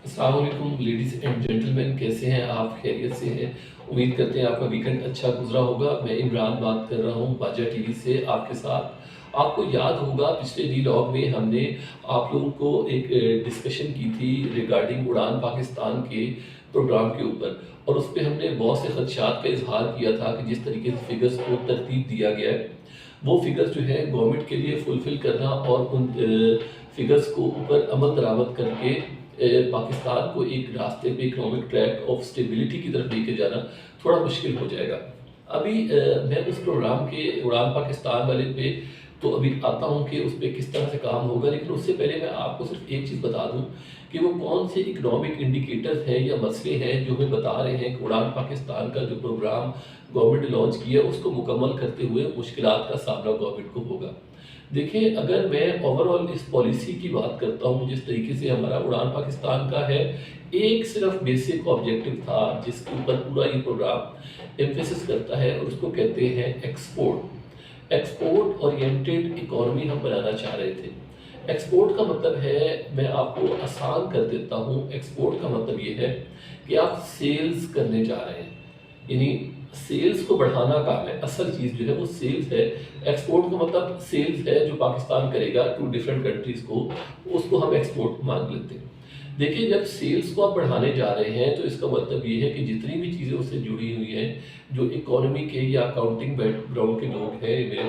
अस्सलाम वालेकुम ladies and gentleman, कैसे हैं आप? खैरियत से हैं? उम्मीद करते हैं आपका वीकेंड अच्छा गुजरा होगा। मैं इमरान बात कर रहा हूँ बाजा टीवी से आपके साथ। आपको याद होगा पिछले व्लॉग में हमने आप लोगों को एक डिस्कशन की थी रिगार्डिंग उड़ान पाकिस्तान के प्रोग्राम के ऊपर, और उस पे हमने बहुत से खदशात का इजहार किया था कि जिस तरीके से फिगर्स को तरतीब दिया गया है वो फिगर्स जो है गवर्नमेंट के लिए फुलफिल करना और उन फिगर्स को ऊपर अमल दरामद करके पाकिस्तान को एक रास्ते पे इकोनॉमिक ट्रैक ऑफ स्टेबिलिटी की तरफ लेके जाना थोड़ा मुश्किल हो जाएगा। अभी मैं उस प्रोग्राम के उड़ान पाकिस्तान वाले पे तो अभी आता हूँ कि उस पर किस तरह से काम होगा, लेकिन उससे पहले मैं आपको सिर्फ एक चीज़ बता दूँ कि वो कौन से इकोनॉमिक इंडिकेटर्स हैं या मसले हैं जो हमें बता रहे हैं कि उड़ान पाकिस्तान का जो प्रोग्राम गवर्नमेंट ने लॉन्च किया उसको मुकम्मल करते हुए मुश्किलात का सामना गवर्नमेंट को होगा। देखिए, अगर मैं ओवरऑल इस पॉलिसी की बात करता हूँ जिस तरीके से हमारा उड़ान पाकिस्तान का है, एक सिर्फ बेसिक ऑब्जेक्टिव था जिसके ऊपर पूरा ये प्रोग्राम एम्फेसिस करता है और उसको कहते हैं एक्सपोर्ट। एक्सपोर्ट ओरिएंटेड इकोनॉमी हम बनाना चाह रहे थे। एक्सपोर्ट का मतलब है, मैं आपको आसान कर देता हूँ, एक्सपोर्ट का मतलब ये है कि आप सेल्स करने जा रहे हैं, यानी सेल्स को बढ़ाना काम है। असल चीज़ जो है वो सेल्स है। एक्सपोर्ट का मतलब सेल्स है जो पाकिस्तान करेगा टू डिफरेंट कंट्रीज़ को, उसको हम एक्सपोर्ट मान लेते हैं। देखिए, जब सेल्स को आप बढ़ाने जा रहे हैं तो इसका मतलब ये है कि जितनी भी चीज़ें उससे जुड़ी हुई हैं, जो इकोनॉमी के या अकाउंटिंग बैकग्राउंड के लोग हैं, मेरे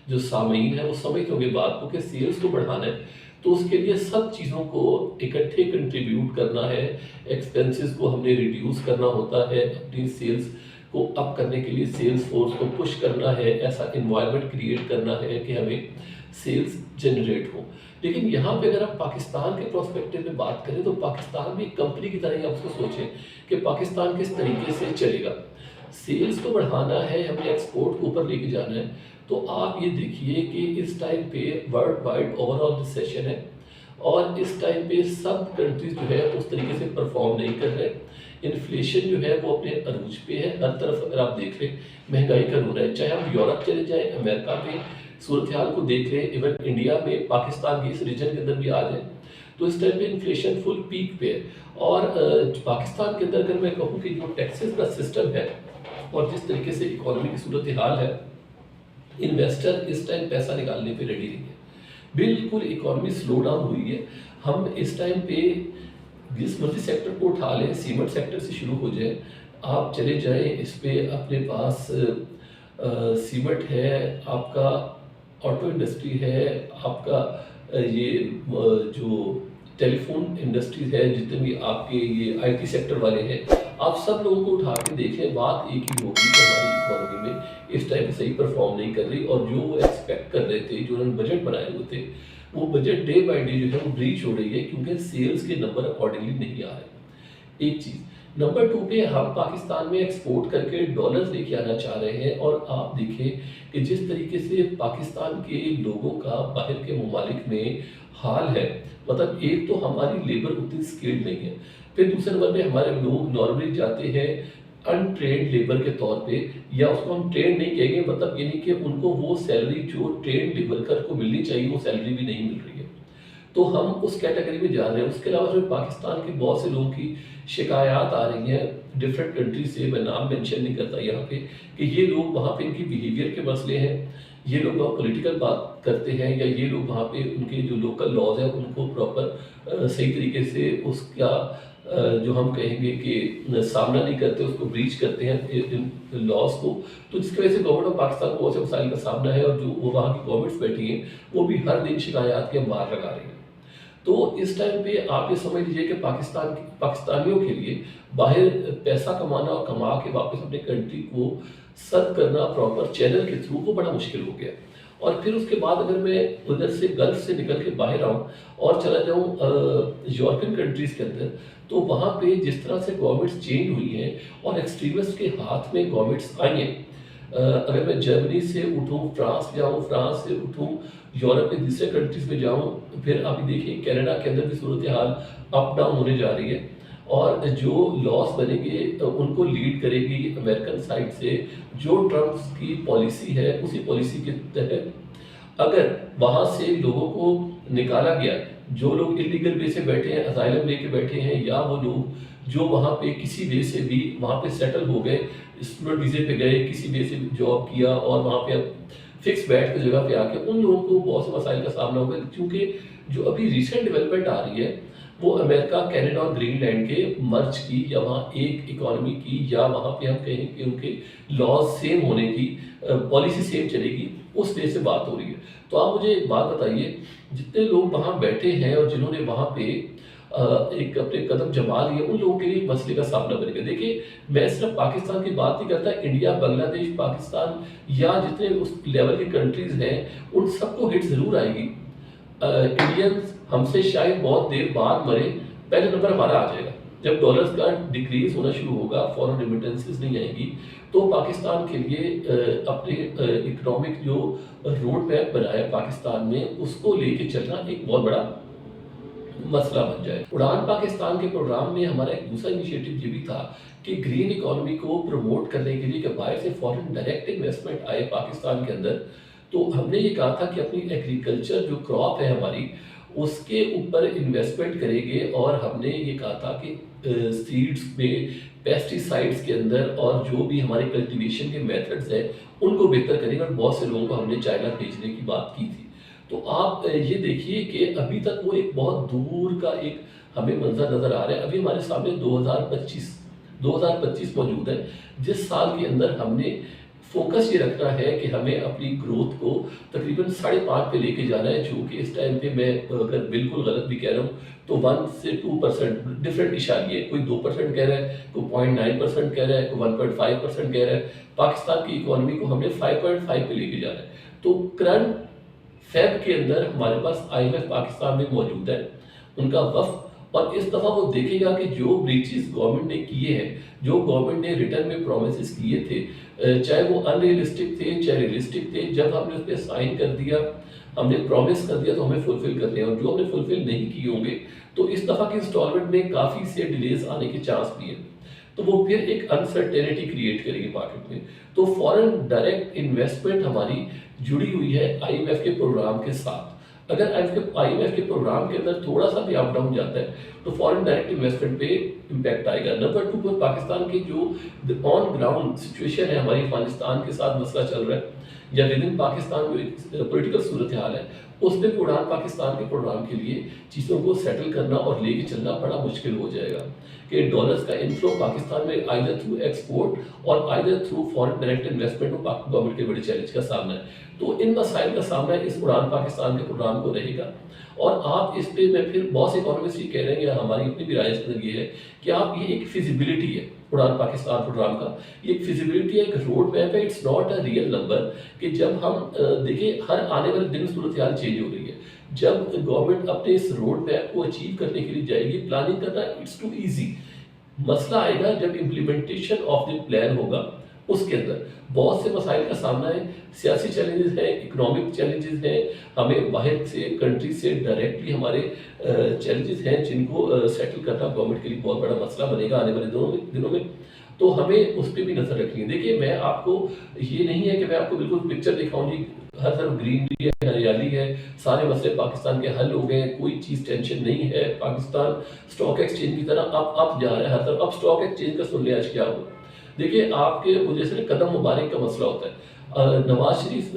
जो सामीन है वो समझते होंगे बात को कि सेल्स को बढ़ाना है तो उसके लिए सब चीज़ों को इकट्ठे कंट्रीब्यूट करना है। एक्सपेंसेस को हमने रिड्यूस करना होता है, अपनी सेल्स को अप करने के लिए सेल्स फोर्स को पुश करना है, ऐसा इन्वायरमेंट क्रिएट करना है कि हमें सेल्स जनरेट हो। लेकिन यहाँ पे अगर आप पाकिस्तान के प्रोस्पेक्टिव में बात करें तो पाकिस्तान भी एक कंपनी की तरह ही आप उसको सोचें कि पाकिस्तान किस तरीके से चलेगा। सेल्स को बढ़ाना है, हमें एक्सपोर्ट को ऊपर लेके जाना है। तो आप ये देखिए कि इस टाइम पे वर्ल्ड वाइड ओवरऑल रिसेशन है और इस टाइम पे सब कंट्रीज जो है उस तरीके से परफॉर्म नहीं कर रहे। इन्फ्लेशन जो है वो अपने अरूज पे है, हर तरफ अगर आप देख लें महंगाई का रोना है। चाहे हम यूरोप चले जाएं, अमेरिका में सूरत हाल को देख लें, इवन इंडिया में, पाकिस्तान के इस रीजन के अंदर भी आ जाए तो इस टाइम पे इन्फ्लेशन फुल पीक पे है। और पाकिस्तान के अंदर अगर मैं कहूँ कि जो टैक्सेस का सिस्टम है और जिस तरीके से इकोनॉमी की सूरत हाल है, इन्वेस्टर इस टाइम पैसा निकालने पे रेडी नहीं है। बिल्कुल इकोनॉमी स्लो डाउन हुई है। हम इस टाइम पे जिस मर्जी सेक्टर को उठा लें, सीमेंट सेक्टर से शुरू हो जाए, आप चले जाएं इस पे अपने पास सीमेंट है, आपका ऑटो इंडस्ट्री है, आपका ये जो टेलीफोन इंडस्ट्रीज है, जितने भी आपके ये आईटी सेक्टर वाले हैं, आप सब लोगों को उठा के देखें, बात एक ही होगी कि हमारी इकोनॉमी में इस टाइम सही परफॉर्म नहीं कर रही। और जो वो एक्सपेक्ट कर रहे थे, जो उन्होंने बजट बनाए हुए थे, वो बजट डे बाय डे जो है वो ब्रीच हो रही है क्योंकि सेल्स के नंबर अकॉर्डिंगली नहीं आ रहे। एक चीज़। नंबर 2 पे हम पाकिस्तान में एक्सपोर्ट करके डॉलर्स लेके आना चाह रहे हैं और आप देखें कि जिस तरीके से पाकिस्तान के लोगों का बाहर के ममालिक में हाल है, मतलब एक तो हमारी लेबर उतनी स्किल्ड नहीं है, फिर दूसरे नंबर पे हमारे लोग नॉर्मली जाते हैं अनट्रेंड लेबर के तौर पे, या उसको हम ट्रेंड नहीं कहेंगे, मतलब ये नहीं कि उनको वो सैलरी जो ट्रेंड लेबर को मिलनी चाहिए वो सैलरी भी नहीं मिल रही है, तो हम उस कैटेगरी में जा रहे हैं। उसके अलावा जो पाकिस्तान के बहुत से लोगों की शिकायत आ रही हैं डिफरेंट कंट्री से, मैं नाम मेंशन नहीं करता यहाँ पे, कि ये लोग वहाँ पे इनकी बिहेवियर के मसले हैं, ये लोग वहाँ पॉलिटिकल बात करते हैं, या ये लोग वहाँ पे उनके जो लोकल लॉज हैं उनको प्रॉपर सही तरीके से उसका जो हम कहेंगे कि सामना नहीं करते, उसको ब्रीच करते हैं इन लॉज को। तो जिसकी वजह से गवर्नमेंट ऑफ पाकिस्तान को बहुत से मसाइल का सामना है और जो वो वहाँ की गवर्नमेंट्स बैठी हैं वो भी हर दिन शिकायत के मार लगा रही हैं। तो इस टाइम पे आप ये समझ लीजिए कि पाकिस्तानियों के लिए बाहर पैसा कमाना और कमा के वापस अपने कंट्री को सर्व करना प्रॉपर चैनल के थ्रू वो बड़ा मुश्किल हो गया। और फिर उसके बाद अगर मैं उधर से गल्फ से निकल के बाहर आऊँ और चला जाऊँ यूरोपियन कंट्रीज़ के अंदर, तो वहाँ पे जिस तरह से गवर्नमेंट्स चेंज हुई हैं और एक्सट्रीमिस्ट के हाथ में गवर्नमेंट्स आई हैं, अगर मैं जर्मनी से उठूँ फ्रांस जाऊँ, फ्रांस से उठूँ यूरोप के दूसरे कंट्रीज़ में जाऊँ, फिर अभी देखिए कनाडा के अंदर भी सूरत हाल अप डाउन होने जा रही है। और जो लॉस बनेंगे उनको लीड करेगी अमेरिकन साइड से जो ट्रम्प की पॉलिसी है, उसी पॉलिसी के तहत अगर वहाँ से लोगों को निकाला गया जो लोग इलीगल वे से बैठे हैं, असाइलम लेके बैठे हैं, या वो लोग जो वहाँ पे किसी वे से भी वहाँ पे सेटल हो गए, स्टूडेंट वीज़े पे गए, किसी वे से जॉब किया और वहाँ पे अब फिक्स बैठ की जगह पे आके उन लोगों को बहुत से मसाइल का सामना होगा, क्योंकि जो अभी रिसेंट डेवलपमेंट आ रही है वो अमेरिका, कनाडा और ग्रीनलैंड के मर्ज की, या वहाँ एक इकोनॉमी की, या वहाँ पे हम कहें कि उनके लॉज सेम होने की, पॉलिसी सेम चलेगी, उस वे से बात हो रही है। तो आप मुझे एक बात बताइए, जितने लोग वहाँ बैठे हैं और जिन्होंने वहाँ पे एक अपने कदम जमा लिए, उन लोगों के लिए मसले का सामना बनेगा। देखिए, मैं सिर्फ पाकिस्तान की बात नहीं करता, इंडिया, बांग्लादेश, पाकिस्तान या जितने उस लेवल की कंट्रीज हैं, उन सबको हिट ज़रूर आएगी। इंडियंस हमसे शायद बहुत देर बाद मरे, पहले नंबर हमारा आ जाएगा। जब डॉलर्स का डिक्रीज होना शुरू होगा, फॉरेन रिमिटेंसेस नहीं आएंगी, तो पाकिस्तान के लिए अपने इकोनॉमिक जो रोड मैप बनाया पाकिस्तान में, उसको लेके चलना एक बहुत बड़ा मसला बन जाए। उड़ान पाकिस्तान के प्रोग्राम में हमारा एक दूसरा इनिशिएटिव ये भी था कि ग्रीन इकोनॉमी को प्रमोट करने के लिए कि बाहर से फॉरेन डायरेक्ट इन्वेस्टमेंट आए पाकिस्तान के अंदर। तो हमने ये कहा था कि अपनी एग्रीकल्चर जो क्रॉप है हमारी, उसके ऊपर इन्वेस्टमेंट करेंगे, और हमने ये कहा था कि सीड्स में, पेस्टिसाइड्स के अंदर, और जो भी हमारे कल्टीवेशन के मेथड्स हैं उनको बेहतर करेंगे, और बहुत से लोगों को हमने चाइना भेजने की बात की थी। तो आप ये देखिए कि अभी तक वो एक बहुत दूर का एक हमें मंजर नज़र आ रहा है। अभी हमारे सामने 2025 मौजूद है, जिस साल के अंदर हमने फोकस ये रखना है कि हमें अपनी ग्रोथ को तकरीबन 5.5 पे लेके जाना है, जो कि इस टाइम पे मैं अगर बिल्कुल गलत भी कह रहा हूँ तो 1 से 2% डिफरेंट इशारे है। कोई 2% कह रहा है, कोई 0.9% कह रहा है, कोई 1.5% कह रहा है। पाकिस्तान की इकोनॉमी को हमने 5.5 पे लेके जाना है। तो करंट फेब के अंदर हमारे पास IMF पाकिस्तान में मौजूद है, उनका वफ़द, और इस दफ़ा वो देखेगा कि जो ब्रीचेस गवर्नमेंट ने किए हैं, जो गवर्नमेंट ने रिटर्न में प्रोमिस किए थे, चाहे वो अनरियलिस्टिक थे चाहे रियलिस्टिक थे, जब हमने उस पर साइन कर दिया, हमने प्रॉमिस कर दिया, तो हमें फुलफिल करने हैं। और जो हमने फुलफिल नहीं किए होंगे तो इस दफ़ा की इंस्टॉलमेंट में काफ़ी से डिलेज आने के चांस भी है, तो वो फिर एक अनसर्टेनिटी क्रिएट करेगी मार्केट में। तो फॉरेन डायरेक्ट इन्वेस्टमेंट हमारी जुड़ी हुई है IMF के प्रोग्राम के साथ। अगर IMF के प्रोग्राम के अंदर थोड़ा सा भी अप डाउन जाता है तो फॉरेन डायरेक्ट इन्वेस्टमेंट पे इम्पैक्ट आएगा। नंबर 2 पर पाकिस्तान की जो ऑन ग्राउंड सिचुएशन है, हमारी अफगानिस्तान के साथ मसला चल रहा है, या विद इन पाकिस्तान जो एक पोलिटिकल सूरत हाल है, उसमें उड़ान पाकिस्तान के प्रोग्राम के लिए चीज़ों को सेटल करना और लेके चलना बड़ा मुश्किल हो जाएगा कि डॉलर्स का इनफ्लो पाकिस्तान में आइदर थ्रू एक्सपोर्ट और either through foreign direct investment को गवर्नमेंट के बड़े चैलेंज का सामना है। तो इन मसाइल का सामना इस उड़ान पाकिस्तान के प्रोग्राम को रहेगा। और आप इस पे, मैं फिर बहुत से इकोनॉमिस्ट ये कह रहे हैं, या हमारी अपनी भी राय ये है कि आप ये एक फिजिबिलिटी है उड़ान पाकिस्तान प्रोग्राम का, ये एक फिजिबिलिटी है, एक रोड मैप है, it's not a real number. कि जब हम देखिए हर आने वाले दिन सूरत हाल चेंज हो रही है, जब गवर्नमेंट अपने इस रोड मैप को अचीव करने के लिए जाएगी, प्लानिंग करना इट्स टू ईजी। मसला आएगा जब इम्प्लीमेंटेशन ऑफ द प्लान होगा, उसके अंदर बहुत से मसाइल का सामना है, सियासी चैलेंजेस हैं, इकोनॉमिक चैलेंजेस हैं, हमें बाहर से कंट्री से डायरेक्टली हमारे चैलेंजेस हैं, जिनको सेटल करना गवर्नमेंट के लिए बहुत बड़ा मसला बनेगा आने वाले दिनों में। तो हमें उस पर भी नज़र रखनी है। देखिए, मैं आपको ये नहीं है कि मैं आपको बिल्कुल पिक्चर दिखाऊं जी, हर तरफ ग्रीनरी है, हरियाली है, सारे मसले पाकिस्तान के हल हो गए, कोई चीज़ टेंशन नहीं है, पाकिस्तान स्टॉक एक्सचेंज की तरह अप जा रहा है हर तरफ। अब स्टॉक एक्सचेंज का सुन लिया आज क्या हुआ। देखिए, आपके वजह से कदम मुबारक का मसला होता है। नवाज शरीफ,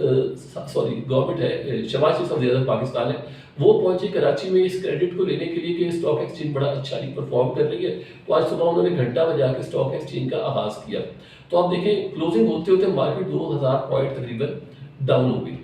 गवर्नमेंट है, शहबाज शरीफ सऊदी पाकिस्तान है, वो पहुंचे कराची में इस क्रेडिट को लेने के लिए कि स्टॉक एक्सचेंज बड़ा अच्छा नहीं परफॉर्म कर रही है। तो आज सुबह उन्होंने घंटा बजा के स्टॉक एक्सचेंज का आगाज़ किया। तो आप देखें, क्लोजिंग होते होते मार्केट 2000 पॉइंट तकरीबन डाउन हो गई।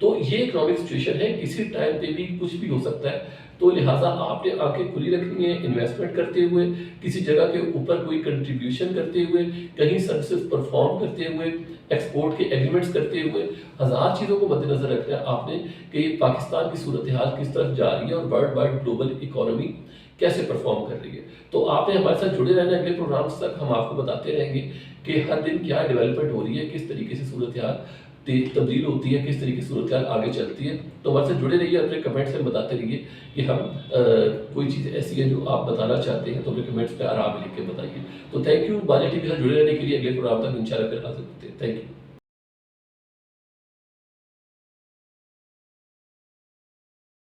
तो ये इकोनॉमिक सिचुएशन है, किसी टाइम पे भी कुछ भी हो सकता है। तो लिहाजा आपने आंखें खुली रखनी है, इन्वेस्टमेंट करते हुए, किसी जगह के ऊपर कोई कंट्रीब्यूशन करते हुए, कहीं सर्विसेज परफॉर्म करते हुए, एक्सपोर्ट के एग्रीमेंट्स करते हुए, हज़ार चीज़ों को मद्देनजर रखना है आपने कि पाकिस्तान की सूरत हाल किस तरफ जा रही है और वर्ल्ड वाइड ग्लोबल इकोनॉमी कैसे परफॉर्म कर रही है। तो आपने हमारे साथ जुड़े रहना, अगले प्रोग्राम्स तक हम आपको बताते रहेंगे कि हर दिन क्या डेवलपमेंट हो रही है, किस तरीके से सूरत हाल तब्दील होती है, किस तरीके की सूरत हाल आगे चलती है। तो हमारे साथ जुड़े रहिए, अपने कमेंट्स में बताते रहिए कि हम कोई चीज़ ऐसी है जो आप बताना चाहते हैं, तो अपने कमेंट्स पे आराम लिख के बताइए। तो थैंक यू, बाजा टीवी के साथ जुड़े रहने के लिए। अगले प्रोग्राम तक इंशाल्लाह फिर हाजिर होते हैं। Thank you.